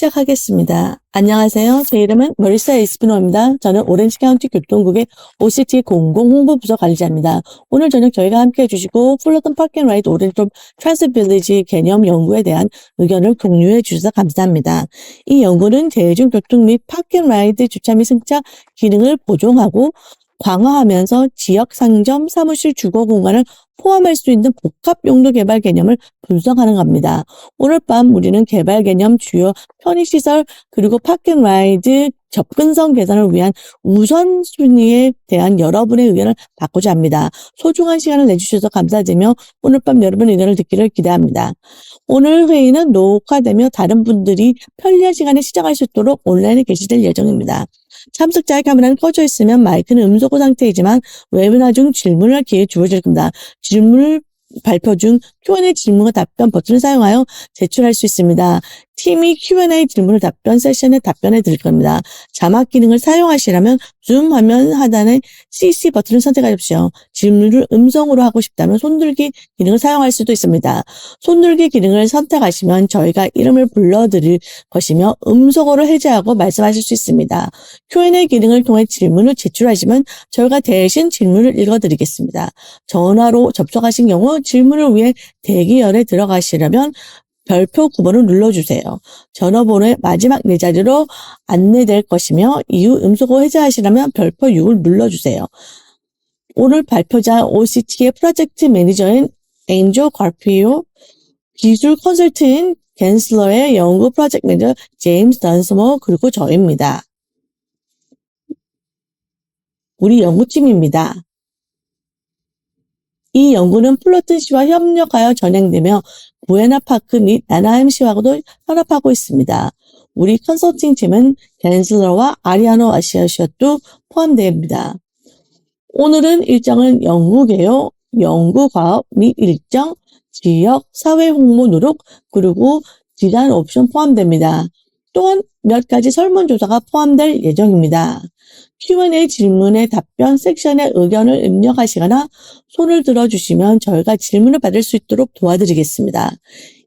시작하겠습니다. 안녕하세요. 제 이름은 머리사 에스피노입니다. 저는 오렌지 카운티 교통국의 OCT 공공홍보부서 관리자입니다. 오늘 저녁 저희가 함께 해주시고 플러튼 파킹라이드 오렌지 트랜스 빌리지 개념 연구에 대한 의견을 공유해 주셔서 감사합니다. 이 연구는 대중교통 및 파킹라이드 주차 및 승차 기능을 보존하고 강화하면서 지역 상점, 사무실, 주거 공간을 포함할 수 있는 복합 용도 개발 개념을 분석하는 겁니다. 오늘 밤 우리는 개발 개념, 주요 편의시설, 그리고 파킹라이드 접근성 개선을 위한 우선순위에 대한 여러분의 의견을 받고자 합니다. 소중한 시간을 내주셔서 감사드리며 오늘 밤 여러분의 의견을 듣기를 기대합니다. 오늘 회의는 녹화되며 다른 분들이 편리한 시간에 시작할 수 있도록 온라인에 게시될 예정입니다. 참석자의 카메라는 꺼져 있으면 마이크는 음소거 상태이지만 웨비나 중 질문할 기회 주어질 겁니다. 질문을 발표 중 Q&A 질문과 답변 버튼을 사용하여 제출할 수 있습니다. 팀이 Q&A 질문을 답변 세션에 답변해 드릴 겁니다. 자막 기능을 사용하시려면 줌 화면 하단의 CC 버튼을 선택하십시오. 질문을 음성으로 하고 싶다면 손들기 기능을 사용할 수도 있습니다. 손들기 기능을 선택하시면 저희가 이름을 불러드릴 것이며 음성어로 해제하고 말씀하실 수 있습니다. Q&A 기능을 통해 질문을 제출하시면 저희가 대신 질문을 읽어드리겠습니다. 전화로 접속하신 경우 질문을 위해 대기열에 들어가시려면 별표 9번을 눌러주세요. 전화번호의 마지막 4자리로 안내될 것이며 이후 음소거 해제하시려면 별표 6을 눌러주세요. 오늘 발표자 OCT의 프로젝트 매니저인 엔조 가피오, 기술 컨설트인 겐슬러의 연구 프로젝트 매니저 제임스 던스모, 그리고 저입니다. 우리 연구팀입니다. 이 연구는 플러튼 시와 협력하여 진행되며 부에나파크 및 아나하임시하고도 협업하고 있습니다. 우리 컨설팅 팀은 겐슬러와 아리아노 아시아시아도 포함됩니다. 오늘은 일정은 연구개요, 연구과업 및 일정, 지역, 사회 홍보 노력, 그리고 지단 옵션 포함됩니다. 또한 몇 가지 설문조사가 포함될 예정입니다. Q&A 질문의 답변 섹션에 의견을 입력하시거나 손을 들어주시면 저희가 질문을 받을 수 있도록 도와드리겠습니다.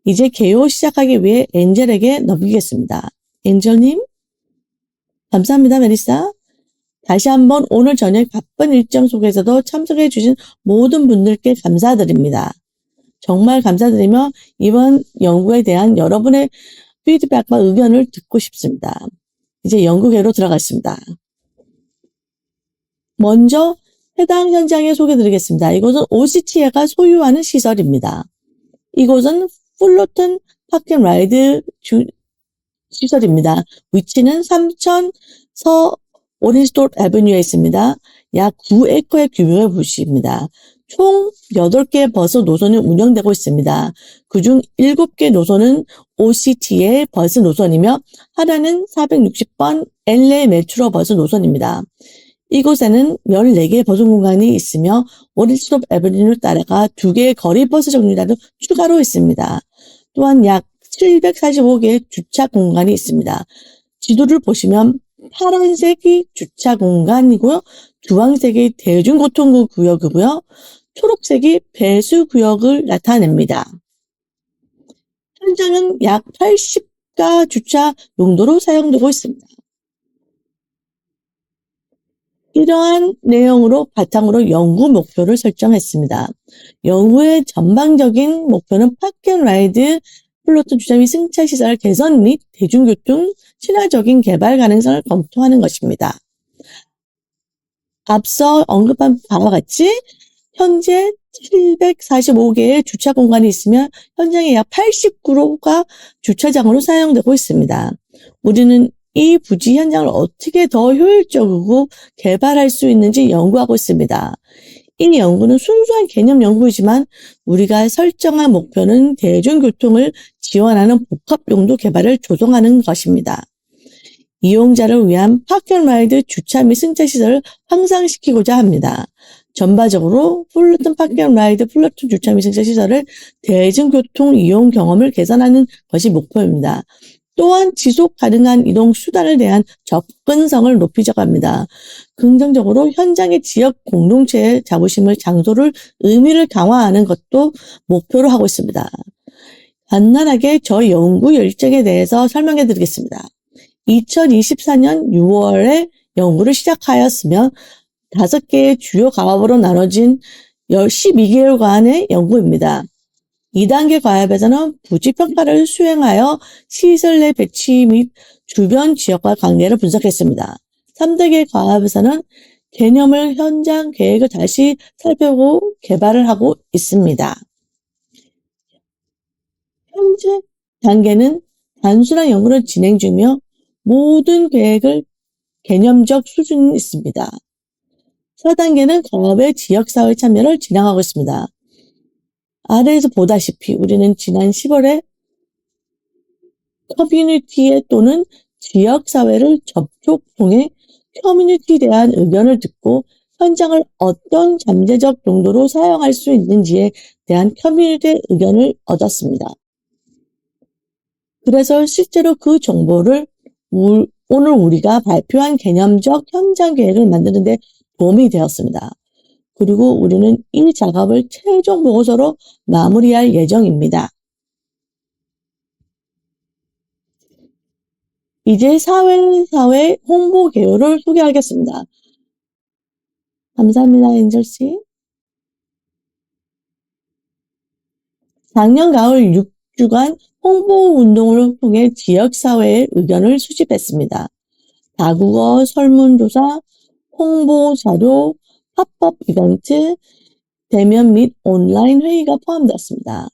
이제 개요 시작하기 위해 엔젤에게 넘기겠습니다. 엔젤님? 감사합니다, 메리사. 다시 한번 오늘 저녁 바쁜 일정 속에서도 참석해 주신 모든 분들께 감사드립니다. 정말 감사드리며 이번 연구에 대한 여러분의 피드백과 의견을 듣고 싶습니다. 이제 연구계로 들어가겠습니다. 먼저 해당 현장에 소개드리겠습니다. 이곳은 OCT가 소유하는 시설입니다. 이곳은 플러튼 파킹라이드 시설입니다. 위치는 3천 서 오렌지돌 애버뉴에 있습니다. 약 9에커의 규모의 부지입니다. 총 8개의 버스 노선이 운영되고 있습니다. 그중 7개 노선은 OCT의 버스 노선이며 하나는 460번 LA 메트로 버스 노선입니다. 이곳에는 14개의 버스 공간이 있으며 오렌지돌 애버뉴를 따라가 2개의 거리 버스 정류장도 추가로 있습니다. 또한 약 745개의 주차 공간이 있습니다. 지도를 보시면 파란색이 주차 공간이고요. 주황색이 대중교통 구역이고요. 초록색이 배수 구역을 나타냅니다. 현장은 약 80가 주차 용도로 사용되고 있습니다. 이러한 내용으로 바탕으로 연구 목표를 설정했습니다. 연구의 전반적인 목표는 파킹라이드 플러튼 주차 및 승차 시설 개선 및 대중교통 친화적인 개발 가능성을 검토하는 것입니다. 앞서 언급한 바와 같이 현재 745개의 주차 공간이 있으며 현장에 약 89가 주차장으로 사용되고 있습니다. 우리는 이 부지 현장을 어떻게 더 효율적이고 개발할 수 있는지 연구하고 있습니다. 이 연구는 순수한 개념 연구이지만 우리가 설정한 목표는 대중교통을 지원하는 복합용도 개발을 조성하는 것입니다. 이용자를 위한 파킹라이드 주차 및 승차 시설을 향상시키고자 합니다. 전반적으로 플러튼 파킹라이드 플러튼 주차 및 승차 시설을 대중교통 이용 경험을 개선하는 것이 목표입니다. 또한 지속 가능한 이동 수단에 대한 접근성을 높이자고 합니다. 긍정적으로 현장의 지역 공동체의 자부심을 장소를 의미를 강화하는 것도 목표로 하고 있습니다. 간단하게 저 연구 일정에 대해서 설명해 드리겠습니다. 2024년 6월에 연구를 시작하였으며 5개의 주요 과업으로 나눠진 12개월간의 연구입니다. 2단계 과업에서는 부지평가를 수행하여 시설 내 배치 및 주변 지역과 관계를 분석했습니다. 3단계 과업에서는 개념을 현장 계획을 다시 살펴보고 개발을 하고 있습니다. 현재 단계는 단순한 연구를 진행 중이며 모든 계획을 개념적 수준이 있습니다. 4단계는 과업의 지역사회 참여를 진행하고 있습니다. 아래에서 보다시피 우리는 지난 10월에 커뮤니티에 또는 지역사회를 접촉 통해 커뮤니티에 대한 의견을 듣고 현장을 어떤 잠재적 용도로 사용할 수 있는지에 대한 커뮤니티의 의견을 얻었습니다. 그래서 실제로 그 정보를 오늘 우리가 발표한 개념적 현장 계획을 만드는 데 도움이 되었습니다. 그리고 우리는 이 작업을 최종 보고서로 마무리할 예정입니다. 이제 사회 홍보 개요를 소개하겠습니다. 감사합니다, 엔젤씨. 작년 가을 6주간 홍보 운동을 통해 지역사회의 의견을 수집했습니다. 다국어 설문조사, 홍보 자료, 팝업 이벤트, 대면 및 온라인 회의가 포함되었습니다.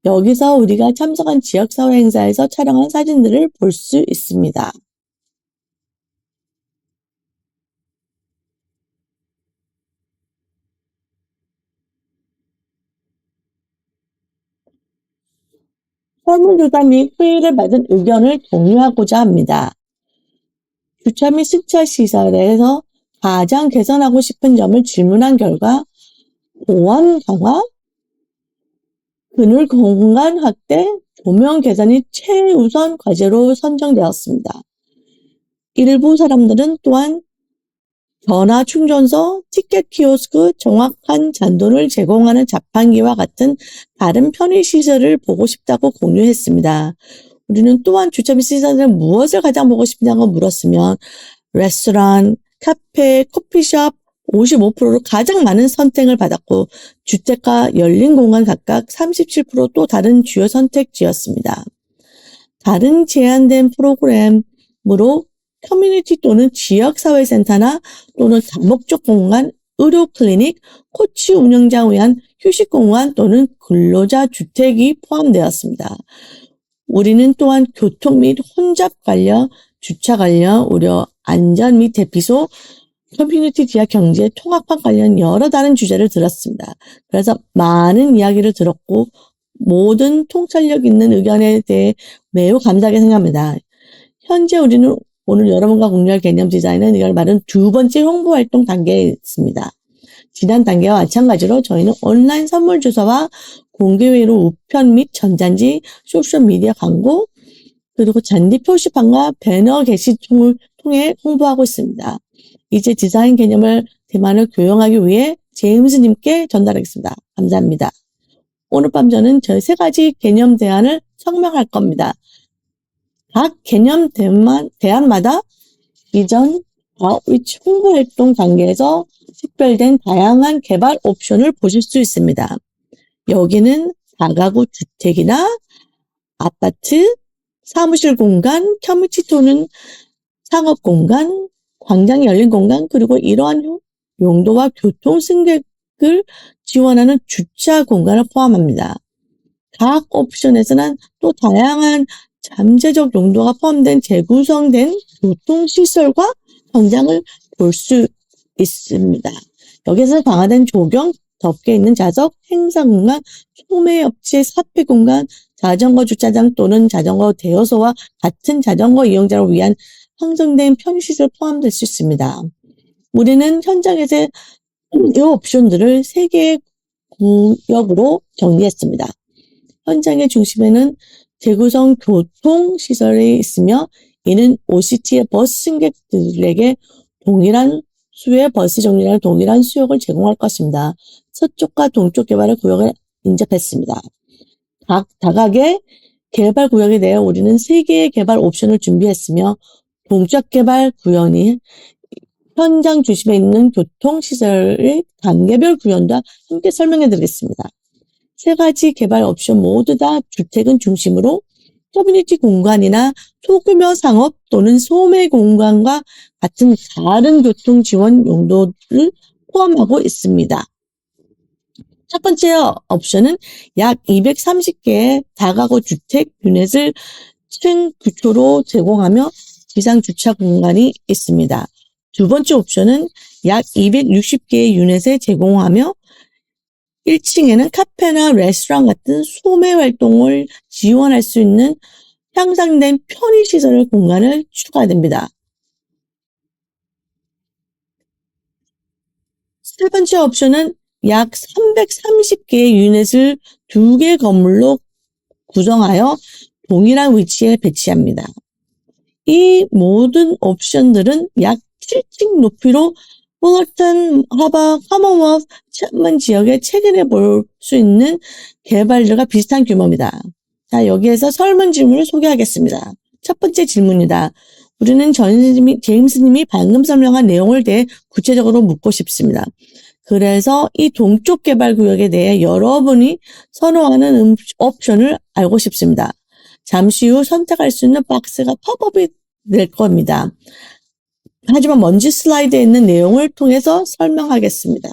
여기서 우리가 참석한 지역사회 행사에서 촬영한 사진들을 볼 수 있습니다. 설문조사 및 회의를 받은 의견을 공유하고자 합니다. 주차 및 승차 시설에서 가장 개선하고 싶은 점을 질문한 결과 보안 강화, 그늘 공간 확대, 조명 개선이 최우선 과제로 선정되었습니다. 일부 사람들은 또한 전화 충전소, 티켓 키오스크, 정확한 잔돈을 제공하는 자판기와 같은 다른 편의시설을 보고 싶다고 공유했습니다. 우리는 또한 주차 및 시설에서 무엇을 가장 보고 싶냐고 물었으면 레스토랑, 카페, 커피숍 55%로 가장 많은 선택을 받았고 주택과 열린 공간 각각 37% 또 다른 주요 선택지였습니다. 다른 제한된 프로그램으로 커뮤니티 또는 지역사회센터나 또는 다목적 공간, 의료 클리닉, 코치 운영자를 위한 휴식 공간 또는 근로자 주택이 포함되었습니다. 우리는 또한 교통 및 혼잡 관련, 주차 관련, 우려 안전 및 대피소, 커뮤니티 지하 경제, 통합판 관련 여러 다른 주제를 들었습니다. 그래서 많은 이야기를 들었고 모든 통찰력 있는 의견에 대해 매우 감사하게 생각합니다. 현재 우리는 오늘 여러분과 공유할 개념 디자인은 이걸 말은 두 번째 홍보 활동 단계에 있습니다. 지난 단계와 마찬가지로 저희는 온라인 선물 주소와 공개회로 우편 및 전단지, 소셜미디어 광고, 그리고 잔디 표시판과 배너 게시통을 통해 홍보하고 있습니다. 이제 디자인 개념을 대만을 교용하기 위해 제임스님께 전달하겠습니다. 감사합니다. 오늘 밤 저는 저희 3가지 개념 대안을 설명할 겁니다. 각 개념 대안마다 이전 아웃리치 홍보 활동 단계에서 식별된 다양한 개발 옵션을 보실 수 있습니다. 여기는 다가구 주택이나 아파트, 사무실 공간, 커뮤니티 또는 상업 공간, 광장이 열린 공간, 그리고 이러한 용도와 교통 승객을 지원하는 주차 공간을 포함합니다. 각 옵션에서는 또 다양한 잠재적 용도가 포함된 재구성된 교통시설과 광장을 볼 수 있습니다. 여기서 강화된 조경, 덮개 있는 좌석, 행사 공간, 소매업체, 사피 공간, 자전거 주차장 또는 자전거 대여소와 같은 자전거 이용자를 위한 형성된 편의시설 포함될 수 있습니다. 우리는 현장에서 이 옵션들을 3개의 구역으로 정리했습니다. 현장의 중심에는 재구성 교통시설이 있으며 이는 OCT의 버스 승객들에게 동일한 수의 버스 종류랑 동일한 수역을 제공할 것입니다. 서쪽과 동쪽 개발의 구역을 인접했습니다. 각 다각의 개발 구역에 대해 우리는 3개의 개발 옵션을 준비했으며 동적 개발 구역이 현장 중심에 있는 교통시설의 단계별 구현과 함께 설명해 드리겠습니다. 3가지 개발 옵션 모두 다 주택은 중심으로 커뮤니티 공간이나 소규모 상업 또는 소매 공간과 같은 다른 교통 지원 용도를 포함하고 있습니다. 첫 번째 옵션은 약 230개의 다가구 주택 유닛을 층 규초로 제공하며 지상 주차 공간이 있습니다. 두 번째 옵션은 약 260개의 유닛을 제공하며 1층에는 카페나 레스토랑 같은 소매 활동을 지원할 수 있는 향상된 편의시설 공간을 추가됩니다. 세 번째 옵션은 약 330개의 유닛을 2개 건물로 구성하여 동일한 위치에 배치합니다. 이 모든 옵션들은 약 7층 높이로 fullerton, 하버, 커먼웰스, 챕먼 지역에 최근에 볼 수 있는 개발들과 비슷한 규모입니다. 자, 여기에서 설문 질문을 소개하겠습니다. 첫 번째 질문이다. 우리는 제임스님이 방금 설명한 내용을 대해 구체적으로 묻고 싶습니다. 그래서 이 동쪽 개발 구역에 대해 여러분이 선호하는 옵션을 알고 싶습니다. 잠시 후 선택할 수 있는 박스가 팝업이 될 겁니다. 하지만 먼지 슬라이드에 있는 내용을 통해서 설명하겠습니다.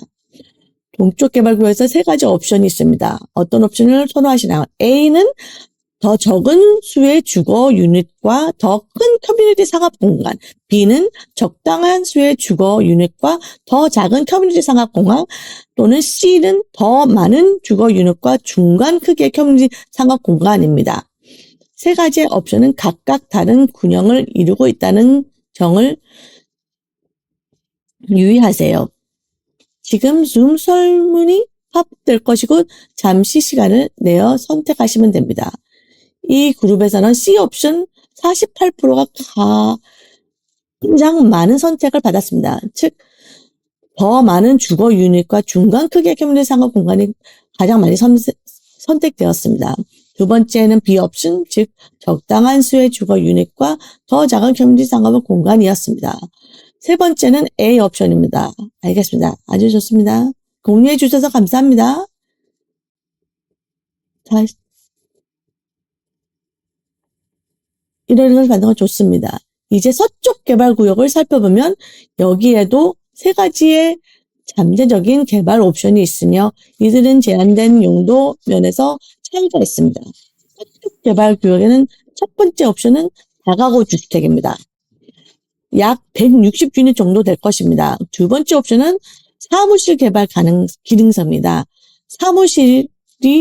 동쪽 개발 구역에서 3가지 옵션이 있습니다. 어떤 옵션을 선호하시나요? A는 더 적은 수의 주거 유닛과 더 큰 커뮤니티 상업 공간. B는 적당한 수의 주거 유닛과 더 작은 커뮤니티 상업 공간. 또는 C는 더 많은 주거 유닛과 중간 크기의 커뮤니티 상업 공간입니다. 3가지의 옵션은 각각 다른 균형을 이루고 있다는 점을 유의하세요. 지금 줌 설문이 팝될 것이고 잠시 시간을 내어 선택하시면 됩니다. 이 그룹에서는 C 옵션 48%가 가장 많은 선택을 받았습니다. 즉, 더 많은 주거 유닛과 중간 크기의 커뮤니티 상업 공간이 가장 많이 선택되었습니다. 두 번째는 B 옵션, 즉 적당한 수의 주거 유닛과 더 작은 커뮤니티 상업 공간이었습니다. 세 번째는 A 옵션입니다. 알겠습니다. 아주 좋습니다. 공유해 주셔서 감사합니다. 이런 반응은 좋습니다. 이제 서쪽 개발구역을 살펴보면 여기에도 3가지의 잠재적인 개발 옵션이 있으며 이들은 제한된 용도 면에서 차이가 있습니다. 서쪽 개발구역에는 첫 번째 옵션은 다가구 주택입니다. 약 160유닛 정도 될 것입니다. 두 번째 옵션은 사무실 개발 기능서입니다. 사무실이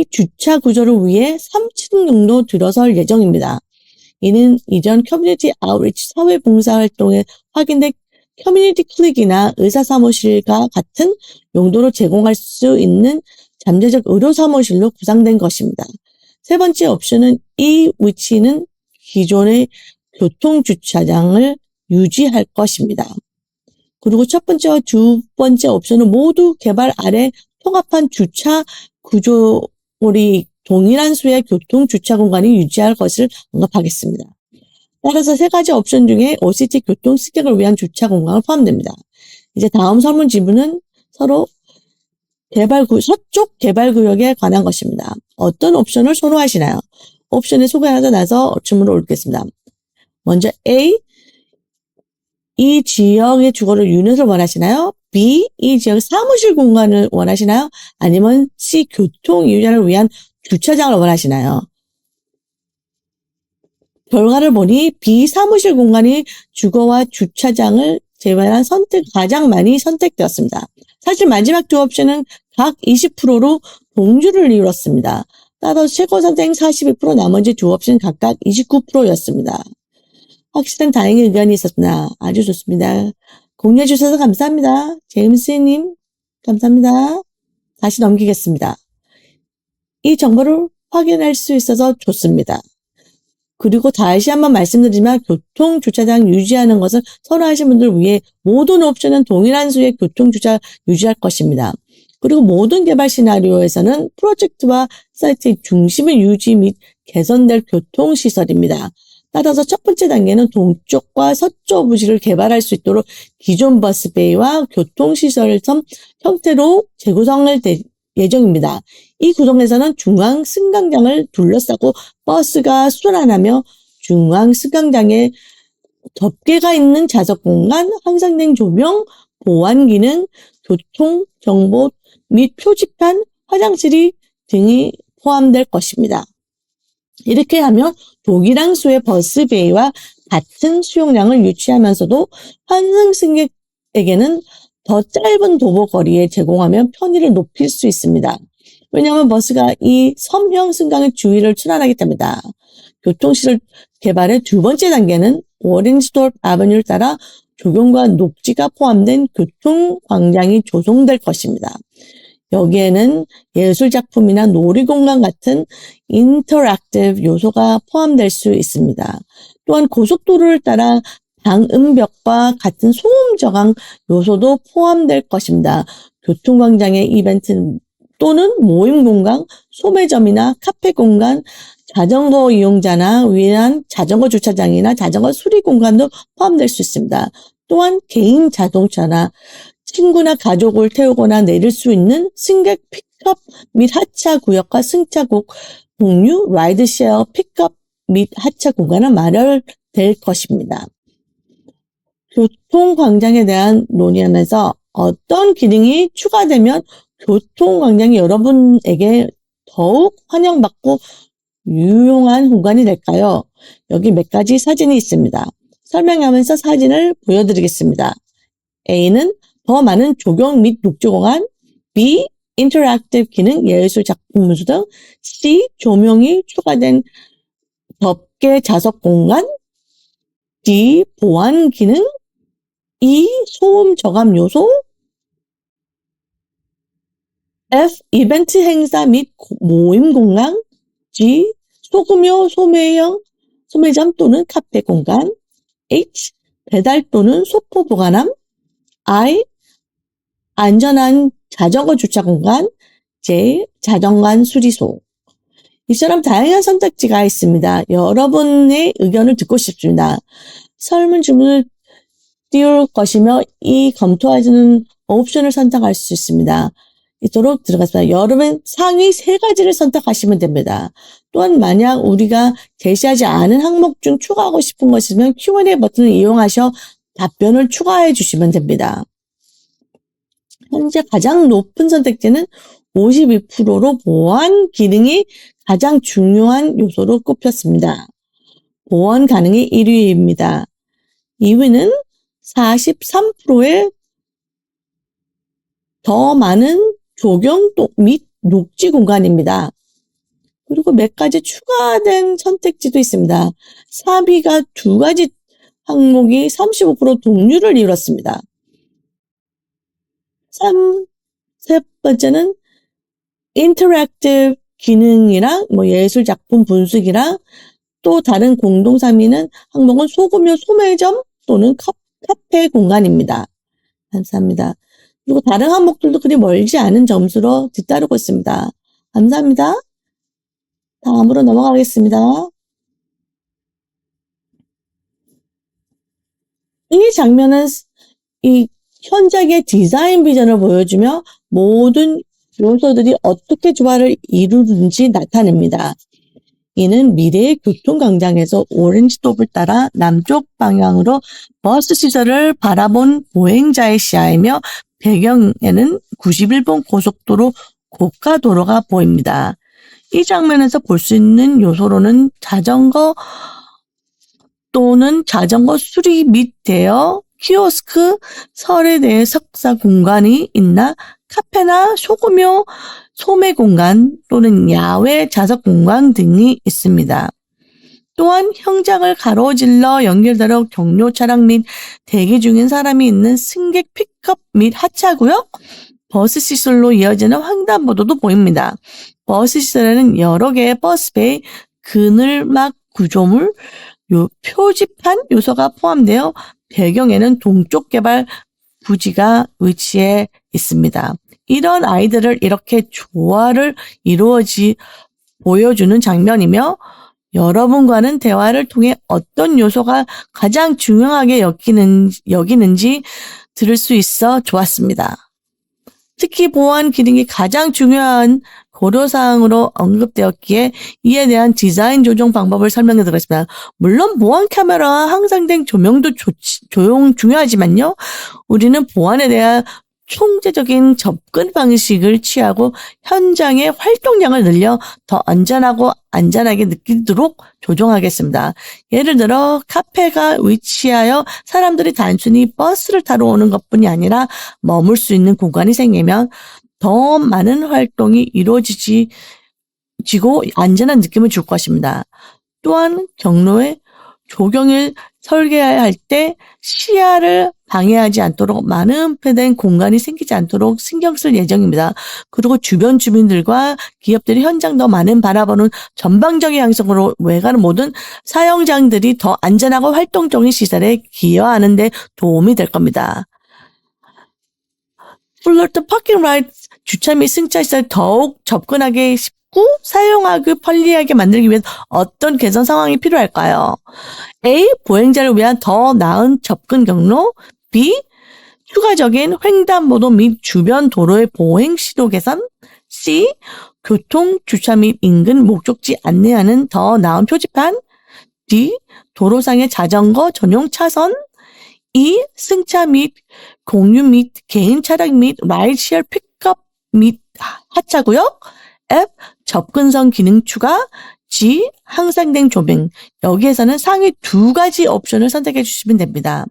주차 구조를 위해 3층 정도 들어설 예정입니다. 이는 이전 커뮤니티 아웃리치 사회봉사활동에 확인된 커뮤니티 클릭이나 의사사무실과 같은 용도로 제공할 수 있는 잠재적 의료사무실로 구상된 것입니다. 세 번째 옵션은 이 위치는 기존의 교통주차장을 유지할 것입니다. 그리고 첫 번째와 두 번째 옵션은 모두 개발 아래 통합한 주차 구조물이 동일한 수의 교통주차 공간이 유지할 것을 언급하겠습니다. 따라서 3가지 옵션 중에 OCT 교통 습격을 위한 주차 공간을 포함됩니다. 이제 다음 설문 질문은 서로 서쪽 개발구역에 관한 것입니다. 어떤 옵션을 선호하시나요? 옵션을 소개하고 나서 질문을 올리겠습니다. 먼저 A, 이 지역의 주거를 유닛을 원하시나요? B, 이 지역 사무실 공간을 원하시나요? 아니면 C, 교통 이용자를 위한 주차장을 원하시나요? 결과를 보니 B, 사무실 공간이 주거와 주차장을 제외한 가장 많이 선택되었습니다. 사실 마지막 두 옵션은 각 20%로 동률을 이뤘습니다. 따라서 최고 선택 42%, 나머지 두 옵션 각각 29%였습니다. 확실한 다행의 의견이 있었구나. 아주 좋습니다. 공유해 주셔서 감사합니다. 제임스님, 감사합니다. 다시 넘기겠습니다. 이 정보를 확인할 수 있어서 좋습니다. 그리고 다시 한번 말씀드리지만 교통주차장 유지하는 것을 선호하시는 분들을 위해 모든 옵션은 동일한 수의 교통주차 유지할 것입니다. 그리고 모든 개발 시나리오에서는 프로젝트와 사이트의 중심을 유지 및 개선될 교통시설입니다. 따라서 첫 번째 단계는 동쪽과 서쪽 부지를 개발할 수 있도록 기존 버스베이와 교통시설 섬 형태로 재구성할 예정입니다. 이 구동에서는 중앙 승강장을 둘러싸고 버스가 순환하며 중앙 승강장에 덮개가 있는 좌석 공간, 향상된 조명, 보안 기능, 교통 정보 및 표지판, 화장실이 등이 포함될 것입니다. 이렇게 하면 독일항 수의 버스베이와 같은 수용량을 유치하면서도 환승 승객에게는 더 짧은 도보 거리에 제공하면 편의를 높일 수 있습니다. 왜냐하면 버스가 이 섬형 승강의 주위를 순환하기 때문이다. 교통시설 개발의 두 번째 단계는 오렌지돌프 아버니를 따라 조경과 녹지가 포함된 교통광장이 조성될 것입니다. 여기에는 예술작품이나 놀이공간 같은 인터랙티브 요소가 포함될 수 있습니다. 또한 고속도로를 따라 방음벽과 같은 소음 저감 요소도 포함될 것입니다. 교통광장의 이벤트 또는 모임 공간, 소매점이나 카페 공간, 자전거 이용자나 위한 자전거 주차장이나 자전거 수리 공간도 포함될 수 있습니다. 또한 개인 자동차나 친구나 가족을 태우거나 내릴 수 있는 승객 픽업 및 하차 구역과 승차국 공유, 라이드쉐어 픽업 및 하차 공간은 마련될 것입니다. 교통광장에 대한 논의하면서 어떤 기능이 추가되면 교통광장이 여러분에게 더욱 환영받고 유용한 공간이 될까요? 여기 몇 가지 사진이 있습니다. 설명하면서 사진을 보여드리겠습니다. A는 더 많은 조경 및 녹지 공간, B. 인터랙티브 기능, 예술 작품 문수 등, C. 조명이 추가된 덮개 좌석 공간, D. 보안 기능, E. 소음 저감 요소, F. 이벤트 행사 및 모임 공간, G. 소규모 소매점 또는 카페 공간, H. 배달 또는 소포 보관함, I. 안전한 자전거 주차 공간, J. 자전거 수리소. 이처럼 다양한 선택지가 있습니다. 여러분의 의견을 듣고 싶습니다. 설문지문을 띄울 것이며 이 검토하는 옵션을 선택할 수 있습니다. 이토록 들어갔습니다. 여러분 상위 3가지를 선택하시면 됩니다. 또한 만약 우리가 제시하지 않은 항목 중 추가하고 싶은 것이면 Q&A 버튼을 이용하셔 답변을 추가해 주시면 됩니다. 현재 가장 높은 선택지는 52%로 보안 기능이 가장 중요한 요소로 꼽혔습니다. 보안 가능이 1위입니다. 2위는 43%의 더 많은 조경 및 녹지 공간입니다. 그리고 몇 가지 추가된 선택지도 있습니다. 3위가 2가지 항목이 35% 동률을 이뤘습니다. 세 번째는 인터랙티브 기능이랑 예술 작품 분석이랑 또 다른 공동 3위는 항목은 소규모 소매점 또는 카페 공간입니다. 감사합니다. 그리고 다른 항목들도 그리 멀지 않은 점수로 뒤따르고 있습니다. 감사합니다. 다음으로 넘어가겠습니다. 이 장면은 이 현장의 디자인 비전을 보여주며 모든 요소들이 어떻게 조화를 이루는지 나타냅니다. 이는 미래의 교통광장에서 오렌지도프를 따라 남쪽 방향으로 버스 시설을 바라본 보행자의 시야이며 배경에는 91번 고속도로 고가도로가 보입니다. 이 장면에서 볼 수 있는 요소로는 자전거 또는 자전거 수리 및 대여, 키오스크, 설에 대해 석사 공간이 있나, 카페나 소규모 소매 공간 또는 야외 좌석 공간 등이 있습니다. 또한 현장을 가로질러 연결되어 경로 차량 및 대기 중인 사람이 있는 승객 픽업 및 하차구역, 버스 시설로 이어지는 횡단보도도 보입니다. 버스 시설에는 여러 개의 버스베이, 그늘막 구조물, 표지판 요소가 포함되어 배경에는 동쪽 개발 부지가 위치해 있습니다. 이런 아이들을 이렇게 조화를 보여주는 장면이며 여러분과는 대화를 통해 어떤 요소가 가장 중요하게 여기는지 들을 수 있어 좋았습니다. 특히 보안 기능이 가장 중요한 고려사항으로 언급되었기에 이에 대한 디자인 조정 방법을 설명해 드리겠습니다. 물론 보안 카메라와 향상된 조명도 중요하지만요. 우리는 보안에 대한 총체적인 접근 방식을 취하고 현장의 활동량을 늘려 더 안전하게 느끼도록 조정하겠습니다. 예를 들어 카페가 위치하여 사람들이 단순히 버스를 타러 오는 것뿐이 아니라 머물 수 있는 공간이 생기면 더 많은 활동이 이루어지고 안전한 느낌을 줄 것입니다. 또한 경로에 조경을 설계할 때 시야를 방해하지 않도록 많은 폐된 공간이 생기지 않도록 신경 쓸 예정입니다. 그리고 주변 주민들과 기업들이 현장 더 많은 바라보는 전방적인 양성으로 외관은 모든 사용자들이 더 안전하고 활동적인 시설에 기여하는 데 도움이 될 겁니다. 플러튼 파킹 라이트 주차 및 승차 시설 더욱 접근하기 쉽고 사용하기 편리하게 만들기 위해 어떤 개선 상황이 필요할까요? A. 보행자를 위한 더 나은 접근 경로. B. 추가적인 횡단보도 및 주변 도로의 보행 신호 개선. C. 교통, 주차 및 인근 목적지 안내하는 더 나은 표지판. D. 도로상의 자전거 전용 차선. E. 승차 및 공유 및 개인 차량 및 라이드쉐어 픽업 및 하차구역. F. 접근성 기능 추가. G. 향상된 조명. 여기에서는 상위 2가지 옵션을 선택해 주시면 됩니다.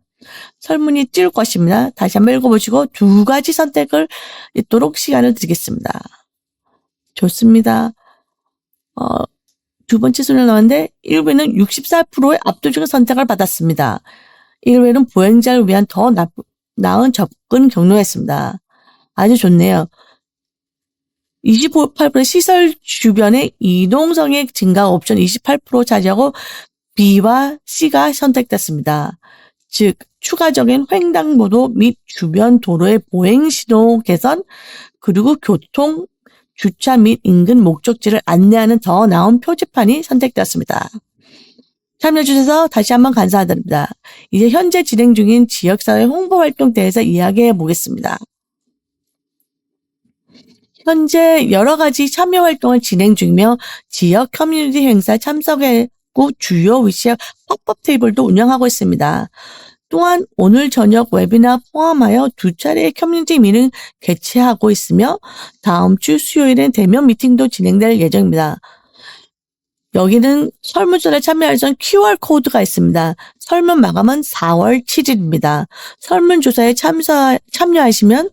설문이 띄울 것입니다. 다시 한번 읽어보시고 2가지 선택을 있도록 시간을 드리겠습니다. 좋습니다. 두 번째 순위를 나왔는데 1위는 64%의 압도적인 선택을 받았습니다. 1위는 보행자를 위한 더 나은 접근 경로였습니다. 아주 좋네요. 28% 시설 주변의 이동성의 증가 옵션 28% 차지하고 B와 C가 선택됐습니다. 즉 추가적인 횡단보도 및 주변 도로의 보행 신호 개선, 그리고 교통, 주차 및 인근 목적지를 안내하는 더 나은 표지판이 선택되었습니다. 참여해주셔서 다시 한번 감사드립니다. 이제 현재 진행 중인 지역사회 홍보활동 대해서 이야기해 보겠습니다. 현재 여러 가지 참여 활동을 진행 중이며 지역 커뮤니티 행사 참석하고 주요 위치의 팝업 테이블도 운영하고 있습니다. 또한 오늘 저녁 웨비나 포함하여 2차례의 커뮤니티 미팅을 개최하고 있으며 다음 주 수요일엔 대면 미팅도 진행될 예정입니다. 여기는 설문조사에 참여할 수 있는 QR코드가 있습니다. 설문 마감은 4월 7일입니다. 설문조사에 참여하시면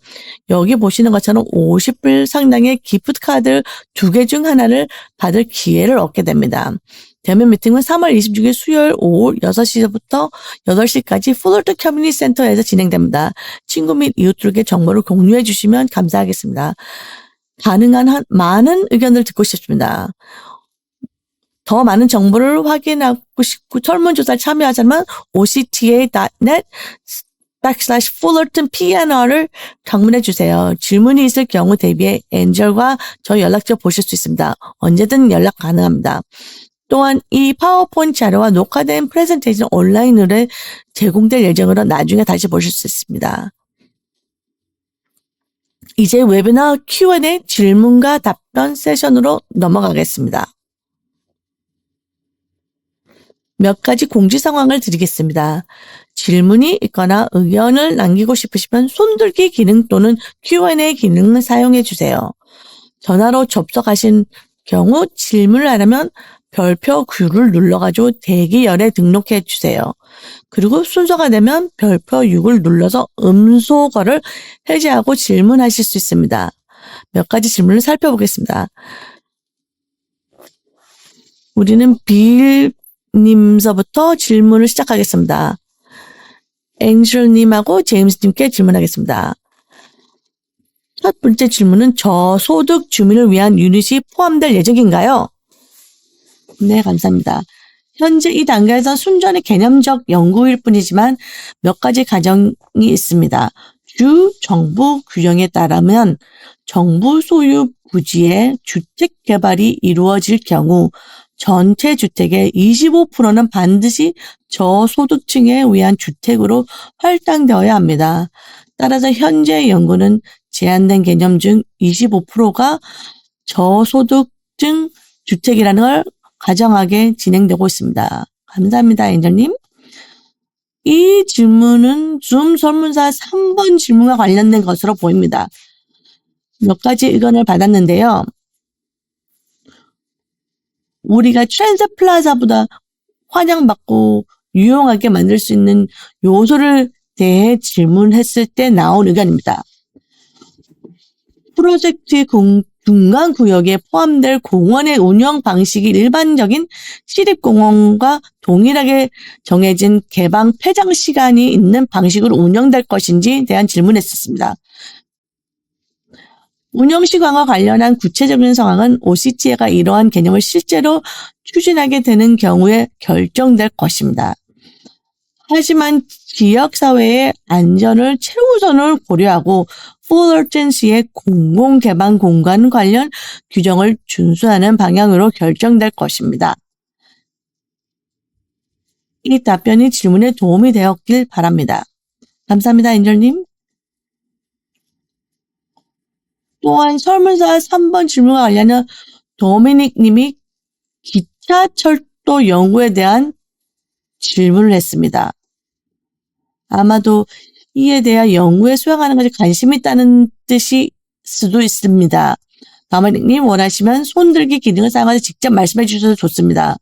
여기 보시는 것처럼 50불 상당의 기프트카드 2개 중 하나를 받을 기회를 얻게 됩니다. 대면 미팅은 3월 26일 수요일 오후 6시부터 8시까지 플로튼 커뮤니티 센터에서 진행됩니다. 친구 및 이웃들에게 정보를 공유해 주시면 감사하겠습니다. 가능한 한 많은 의견을 듣고 싶습니다. 더 많은 정보를 확인하고 싶고 설문조사에 참여하자면 octa.net/fullertonpnr을 방문해 주세요. 질문이 있을 경우 대비해 엔젤과 저희 연락처 보실 수 있습니다. 언제든 연락 가능합니다. 또한 이 파워포인트 자료와 녹화된 프레젠테이션 온라인으로 제공될 예정으로 나중에 다시 보실 수 있습니다. 이제 웨비나 Q&A 질문과 답변 세션으로 넘어가겠습니다. 몇 가지 공지 상황을 드리겠습니다. 질문이 있거나 의견을 남기고 싶으시면 손들기 기능 또는 Q&A 기능을 사용해 주세요. 전화로 접속하신 경우 질문을 하려면 별표 9를 눌러가지고 대기열에 등록해 주세요. 그리고 순서가 되면 별표 6을 눌러서 음소거를 해제하고 질문하실 수 있습니다. 몇 가지 질문을 살펴보겠습니다. 우리는 님서부터 질문을 시작하겠습니다. 앵젤님하고 제임스님께 질문하겠습니다. 첫 번째 질문은 저소득 주민을 위한 유닛이 포함될 예정인가요? 네, 감사합니다. 현재 이 단계에서 순전히 개념적 연구일 뿐이지만 몇 가지 가정이 있습니다. 주 정부 규정에 따르면 정부 소유 부지에 주택 개발이 이루어질 경우 전체 주택의 25%는 반드시 저소득층에 의한 주택으로 할당되어야 합니다. 따라서 현재 연구는 제한된 개념 중 25%가 저소득층 주택이라는 걸 가정하게 진행되고 있습니다. 감사합니다, 엔젤님. 이 질문은 줌 설문사 3번 질문과 관련된 것으로 보입니다. 몇 가지 의견을 받았는데요. 우리가 트랜스 플라자보다 환영받고 유용하게 만들 수 있는 요소를 대해 질문했을 때 나온 의견입니다. 프로젝트 중간 구역에 포함될 공원의 운영 방식이 일반적인 시립공원과 동일하게 정해진 개방 폐장 시간이 있는 방식으로 운영될 것인지에 대한 질문했었습니다. 운영 시간과 관련한 구체적인 상황은 OCTA가 이러한 개념을 실제로 추진하게 되는 경우에 결정될 것입니다. 하지만 지역사회의 안전을 최우선을 고려하고 풀러턴시의 공공개방 공간 관련 규정을 준수하는 방향으로 결정될 것입니다. 이 답변이 질문에 도움이 되었길 바랍니다. 감사합니다, 엔젤님. 또한 설문사 3번 질문과 관련한 도미닉 님이 기차철도 연구에 대한 질문을 했습니다. 아마도 이에 대한 연구에 수행하는 것에 관심이 있다는 뜻이 수도 있습니다. 도미닉 님 원하시면 손들기 기능을 사용해서 직접 말씀해 주셔도 좋습니다.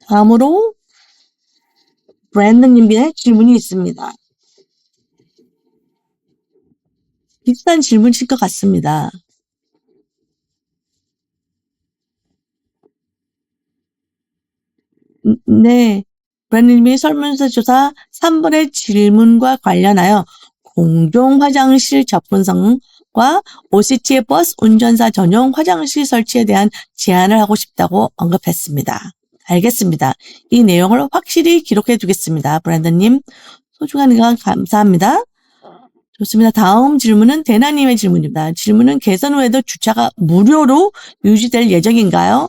다음으로 브랜든 님의 질문이 있습니다. 비슷한 질문일 것 같습니다. 네, 브랜든님이 설문서 조사 3번의 질문과 관련하여 공중 화장실 접근성과 OCT의 버스 운전사 전용 화장실 설치에 대한 제안을 하고 싶다고 언급했습니다. 알겠습니다. 이 내용을 확실히 기록해 두겠습니다. 브랜든님, 소중한 의견 감사합니다. 좋습니다. 다음 질문은 대나님의 질문입니다. 질문은 개선 후에도 주차가 무료로 유지될 예정인가요?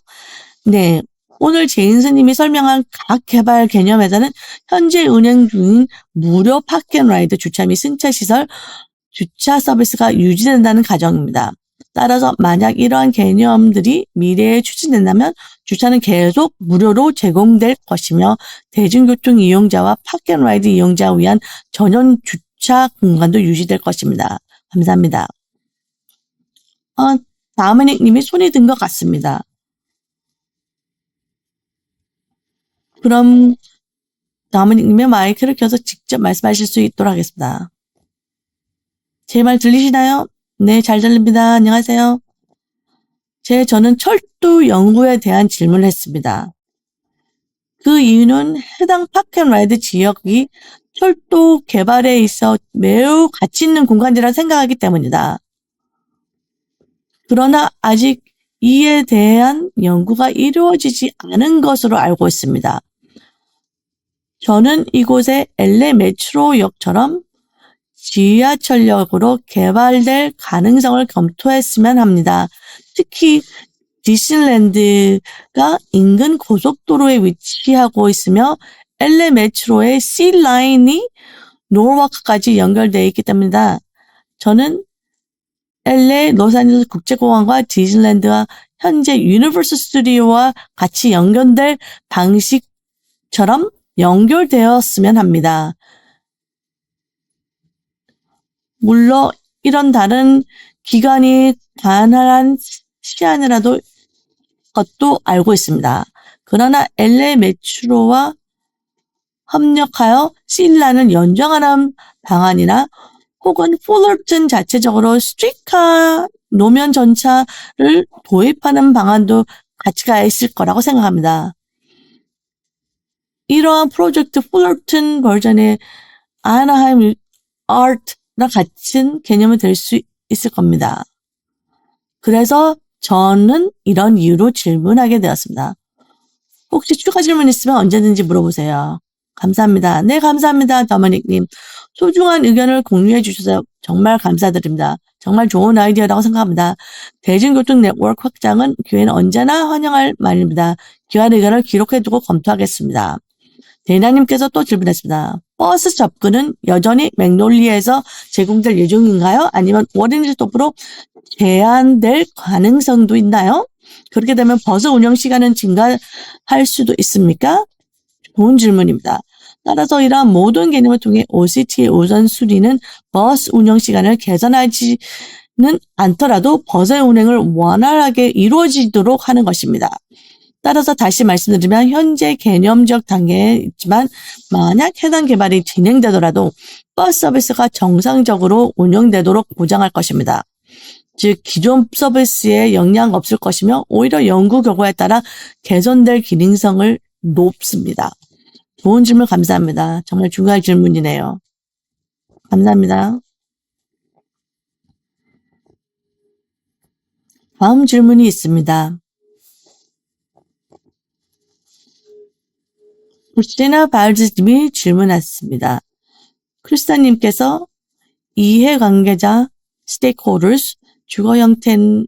네. 오늘 제인스님이 설명한 각 개발 개념에서는 현재 운행 중인 무료 파크앤라이드 주차 및 승차시설 주차 서비스가 유지된다는 가정입니다. 따라서 만약 이러한 개념들이 미래에 추진된다면 주차는 계속 무료로 제공될 것이며 대중교통 이용자와 파크앤라이드 이용자를 위한 전용 주차 공간도 유지될 것입니다. 감사합니다. 다음은 님이 손이 든 것 같습니다. 그럼 다음은 님의 마이크를 켜서 직접 말씀하실 수 있도록 하겠습니다. 제 말 들리시나요? 네, 잘 들립니다. 안녕하세요. 저는 철도 연구에 대한 질문을 했습니다. 그 이유는 해당 파크앤라이드 지역이 철도 개발에 있어 매우 가치 있는 공간이라 생각하기 때문이다. 그러나 아직 이에 대한 연구가 이루어지지 않은 것으로 알고 있습니다. 저는 이곳에 LA 메트로역처럼 지하철역으로 개발될 가능성을 검토했으면 합니다. 특히 디즈니랜드가 인근 고속도로에 위치하고 있으며 LA 메트로의 C라인이 노르워크까지 연결되어 있기 때문이다. 저는 LA 로스앤젤레스 국제공항과 디즈니랜드와 현재 유니버설 스튜디오와 같이 연결될 방식처럼 연결되었으면 합니다. 물론 이런 다른 기관이 가능한 시안이라도 것도 알고 있습니다. 그러나 LA 메트로와 협력하여 C라인을 연장하는 방안이나 혹은 풀러턴 자체적으로 스트리트카 노면 전차를 도입하는 방안도 가치가 있을 거라고 생각합니다. 이러한 프로젝트 풀러턴 버전의 아나하임 아트랑 같은 개념이 될 수 있을 겁니다. 그래서 저는 이런 이유로 질문하게 되었습니다. 혹시 추가 질문 있으면 언제든지 물어보세요. 감사합니다. 네, 감사합니다. 더머닉님. 소중한 의견을 공유해 주셔서 정말 감사드립니다. 정말 좋은 아이디어라고 생각합니다. 대중교통 네트워크 확장은 교회는 언제나 환영할 말입니다. 귀한 의견을 기록해두고 검토하겠습니다. 데이나님께서 또 질문했습니다. 버스 접근은 여전히 맥놀리에서 제공될 예정인가요? 아니면 오렌지 스톱으로 제한될 가능성도 있나요? 그렇게 되면 버스 운영 시간은 증가할 수도 있습니까? 좋은 질문입니다. 따라서 이러한 모든 개념을 통해 OCT의 우선순위는 버스 운영 시간을 개선하지는 않더라도 버스의 운행을 원활하게 이루어지도록 하는 것입니다. 따라서 다시 말씀드리면 현재 개념적 단계에 있지만 만약 해당 개발이 진행되더라도 버스 서비스가 정상적으로 운영되도록 보장할 것입니다. 즉 기존 서비스에 영향 없을 것이며 오히려 연구 결과에 따라 개선될 기능성을 높습니다. 좋은 질문 감사합니다. 정말 중요한 질문이네요. 감사합니다. 다음 질문이 있습니다. 크리스티나 바울즈님이 질문했습니다. 크리스타님께서 이해관계자 stakeholders 주거 형태인가요?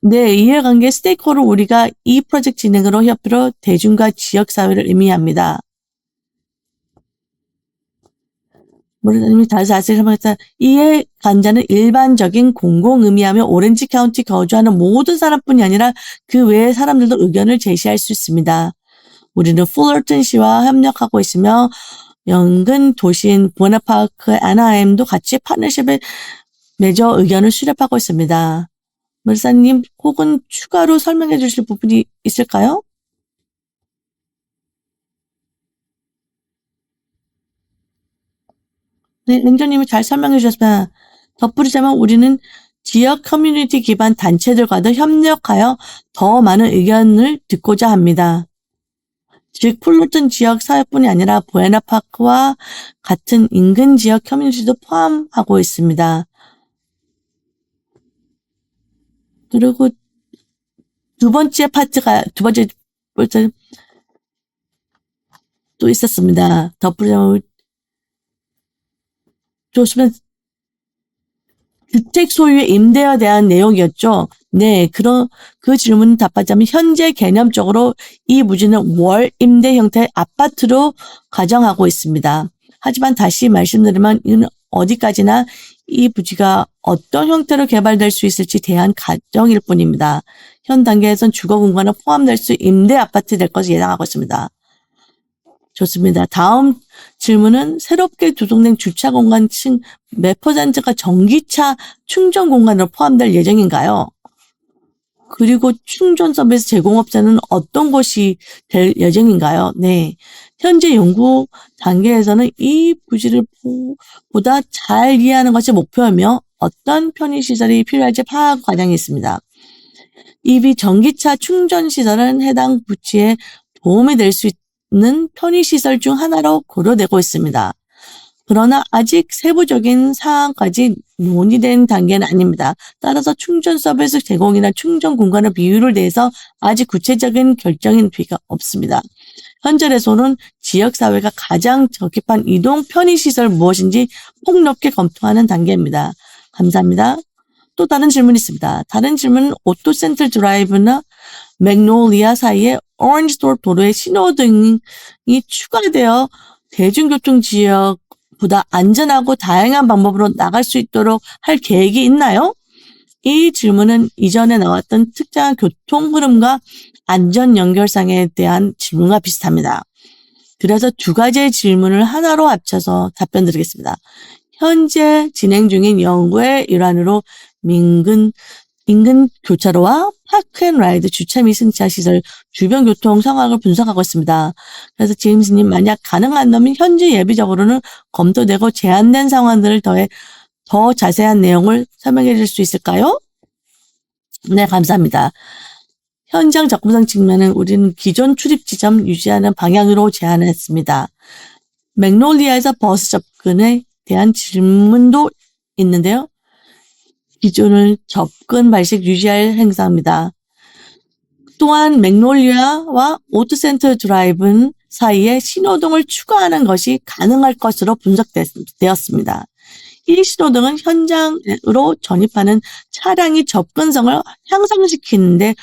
네, 이해관계 스테이크홀더를 우리가 이 프로젝트 진행으로 협의로 대중과 지역사회를 의미합니다. 모르다님이 다시 설명했다. 이해관자는 일반적인 공공 의미하며 오렌지 카운티 거주하는 모든 사람뿐이 아니라 그 외의 사람들도 의견을 제시할 수 있습니다. 우리는 풀러튼시와 협력하고 있으며 연근 도시인 보나파크 애나하임도 같이 파트너십에 맺어 의견을 수렴하고 있습니다. 물사님 혹은 추가로 설명해 주실 부분이 있을까요? 네, 랭저님이 잘 설명해 주셨습니다. 덧붙이자면 우리는 지역 커뮤니티 기반 단체들과도 협력하여 더 많은 의견을 듣고자 합니다. 즉 풀루튼 지역 사회뿐이 아니라 보에나파크와 같은 인근 지역 커뮤니티도 포함하고 있습니다. 그리고 두 번째 또 있었습니다. 덧붙이자면 조심은 주택 소유의 임대에 대한 내용이었죠. 네, 그 질문 답하자면 현재 개념적으로 이 부지는 월 임대 형태의 아파트로 가정하고 있습니다. 하지만 다시 말씀드리면 이는 어디까지나 이 부지가 어떤 형태로 개발될 수 있을지 대한 가정일 뿐입니다. 현 단계에선 주거 공간은 포함될 수 임대 아파트 될 것을 예상하고 있습니다. 좋습니다. 다음 질문은 새롭게 조성된 주차 공간 층 몇 %가 전기차 충전 공간으로 포함될 예정인가요? 그리고 충전 서비스 제공업자는 어떤 곳이 될 예정인가요? 네. 현재 연구 단계에서는 이 부지를 보다 잘 이해하는 것이 목표이며 어떤 편의시설이 필요할지 파악 과정이 있습니다. EV 전기차 충전 시설은 해당 부지에 도움이 될 수 있는 편의시설 중 하나로 고려되고 있습니다. 그러나 아직 세부적인 사항까지 논의된 단계는 아닙니다. 따라서 충전 서비스 제공이나 충전 공간의 비율을 대해서 아직 구체적인 결정인 비가 없습니다. 현재에서는 지역사회가 가장 적합한 이동 편의시설 무엇인지 폭넓게 검토하는 단계입니다. 감사합니다. 또 다른 질문이 있습니다. 다른 질문은 오토센터 드라이브나 맥놀리아 사이에 오렌지 스톱 도로에 신호등이 추가되어 대중교통 지역보다 안전하고 다양한 방법으로 나갈 수 있도록 할 계획이 있나요? 이 질문은 이전에 나왔던 특정한 교통 흐름과 안전 연결상에 대한 질문과 비슷합니다. 그래서 두 가지의 질문을 하나로 합쳐서 답변 드리겠습니다. 현재 진행 중인 연구의 일환으로 인근 교차로와 파크앤라이드 주차 및 승차 시설 주변 교통 상황을 분석하고 있습니다. 그래서 제임스님 만약 가능한다면 현재 예비적으로는 검토되고 제한된 상황들을 더해 더 자세한 내용을 설명해 줄 수 있을까요? 네, 감사합니다. 현장 접근성 측면은 우리는 기존 출입 지점 유지하는 방향으로 제안했습니다. 맥놀리아에서 버스 접근에 대한 질문도 있는데요. 기존을 접근 발식 유지할 행사입니다. 또한 맥놀리아와 오트센터 드라이브 사이에 신호등을 추가하는 것이 가능할 것으로 분석되었습니다. 이 신호등은 현장으로 전입하는 차량의 접근성을 향상시키는 데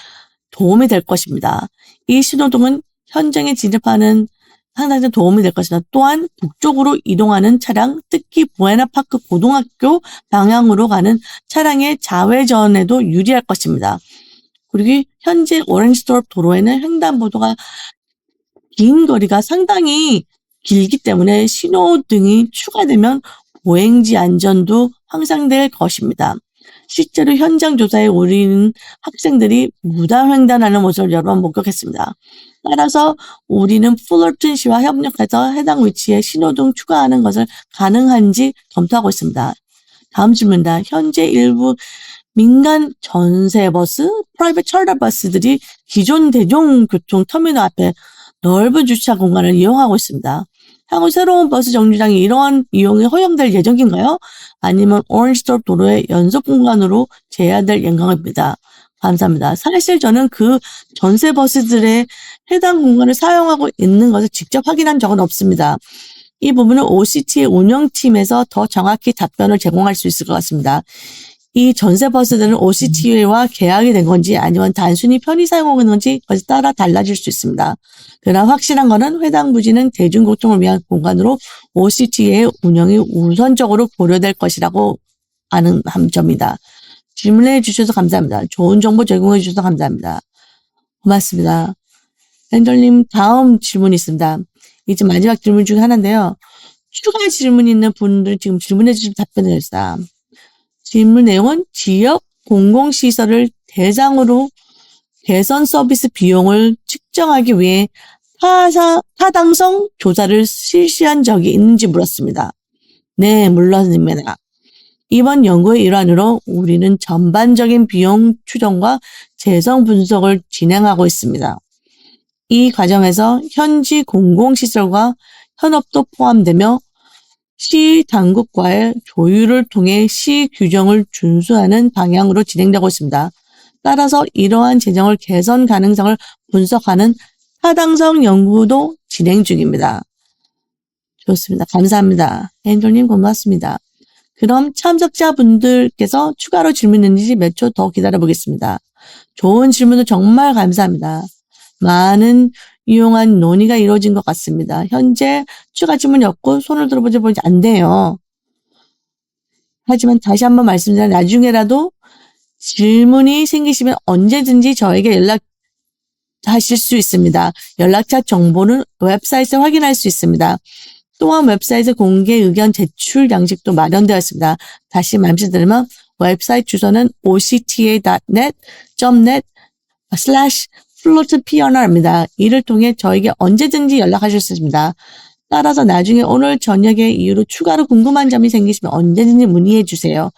도움이 될 것입니다. 이 신호등은 현장에 진입하는 상당히 도움이 될 것이다. 또한 북쪽으로 이동하는 차량, 특히 부에나파크 고등학교 방향으로 가는 차량의 좌회전에도 유리할 것입니다. 그리고 현재 오렌지스트롭 도로에는 횡단보도가 긴 거리가 상당히 길기 때문에 신호등이 추가되면 보행지 안전도 향상될 것입니다. 실제로 현장 조사에 우리는 학생들이 무단횡단하는 모습을 여러 번 목격했습니다. 따라서 우리는 풀러튼시와 협력해서 해당 위치에 신호등 추가하는 것을 가능한지 검토하고 있습니다. 다음 질문입니다. 현재 일부 민간 전세버스, 프라이빗 차르터 버스들이 기존 대중교통 터미널 앞에 넓은 주차 공간을 이용하고 있습니다. 향후 새로운 버스 정류장이 이러한 이용이 허용될 예정인가요? 아니면 오렌지스트롭 도로의 연속 공간으로 제한될 예정입니다. 감사합니다. 사실 저는 그 전세 버스들의 해당 공간을 사용하고 있는 것을 직접 확인한 적은 없습니다. 이 부분은 OCT의 운영팀에서 더 정확히 답변을 제공할 수 있을 것 같습니다. 이 전세 버스들은 OCT와 계약이 된 건지 아니면 단순히 편의 사용하고 있는 건지 그것에 따라 달라질 수 있습니다. 그러나 확실한 것은 해당 부지는 대중교통을 위한 공간으로 OCT의 운영이 우선적으로 고려될 것이라고 아는 점이다. 질문해 주셔서 감사합니다. 좋은 정보 제공해 주셔서 감사합니다. 고맙습니다. 앤더님 다음 질문이 있습니다. 이제 마지막 질문 중에 하나인데요. 추가 질문이 있는 분들 지금 질문해 주시면 답변해 주세요. 질문 내용은 지역 공공시설을 대상으로 개선 서비스 비용을 측정하기 위해 타당성 조사를 실시한 적이 있는지 물었습니다. 네, 물론입니다. 이번 연구의 일환으로 우리는 전반적인 비용 추정과 재정 분석을 진행하고 있습니다. 이 과정에서 현지 공공시설과 현업도 포함되며 시 당국과의 조율을 통해 시 규정을 준수하는 방향으로 진행되고 있습니다. 따라서 이러한 재정을 개선 가능성을 분석하는 타당성 연구도 진행 중입니다. 좋습니다. 감사합니다. 앤더님 고맙습니다. 그럼 참석자분들께서 추가로 질문 있는지 몇 초 더 기다려 보겠습니다. 좋은 질문을 정말 감사합니다. 많은 유용한 논의가 이루어진 것 같습니다. 현재 추가 질문이 없고 손을 들어보지 안 돼요. 하지만 다시 한번 말씀드리면 나중에라도 질문이 생기시면 언제든지 저에게 연락하실 수 있습니다. 연락처 정보는 웹사이트에 확인할 수 있습니다. 또한 웹사이트 공개 의견 제출 양식도 마련되어 있습니다. 다시 말씀드리면 웹사이트 주소는 octa.net.net/floatPR입니다. 이를 통해 저에게 언제든지 연락하실 수 있습니다. 따라서 나중에 오늘 저녁에 이후로 추가로 궁금한 점이 생기시면 언제든지 문의해 주세요.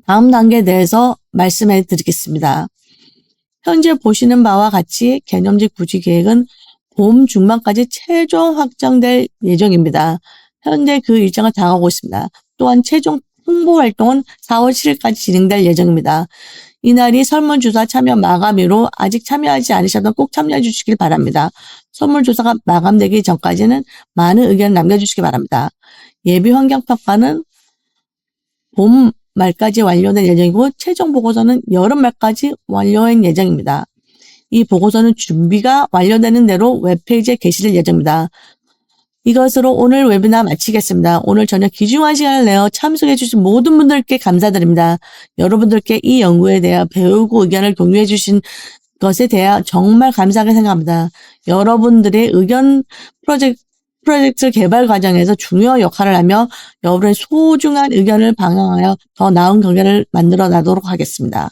다음 단계에 대해서 말씀해 드리겠습니다. 현재 보시는 바와 같이 개념직 부지 계획은 봄 중반까지 최종 확정될 예정입니다. 현재 그 일정을 다가오고 있습니다. 또한 최종 홍보 활동은 4월 7일까지 진행될 예정입니다. 이날이 설문조사 참여 마감일로 아직 참여하지 않으셔도 꼭 참여해 주시길 바랍니다. 설문조사가 마감되기 전까지는 많은 의견을 남겨주시기 바랍니다. 예비 환경평가는 봄 말까지 완료될 예정이고 최종 보고서는 여름 말까지 완료할 예정입니다. 이 보고서는 준비가 완료되는 대로 웹페이지에 게시될 예정입니다. 이것으로 오늘 웨비나 마치겠습니다. 오늘 저녁 귀중한 시간을 내어 참석해 주신 모든 분들께 감사드립니다. 여러분들께 이 연구에 대해 배우고 의견을 공유해 주신 것에 대해 정말 감사하게 생각합니다. 여러분들의 의견 프로젝트 개발 과정에서 중요한 역할을 하며 여러분의 소중한 의견을 반영하여 더 나은 결과를 만들어 나도록 하겠습니다.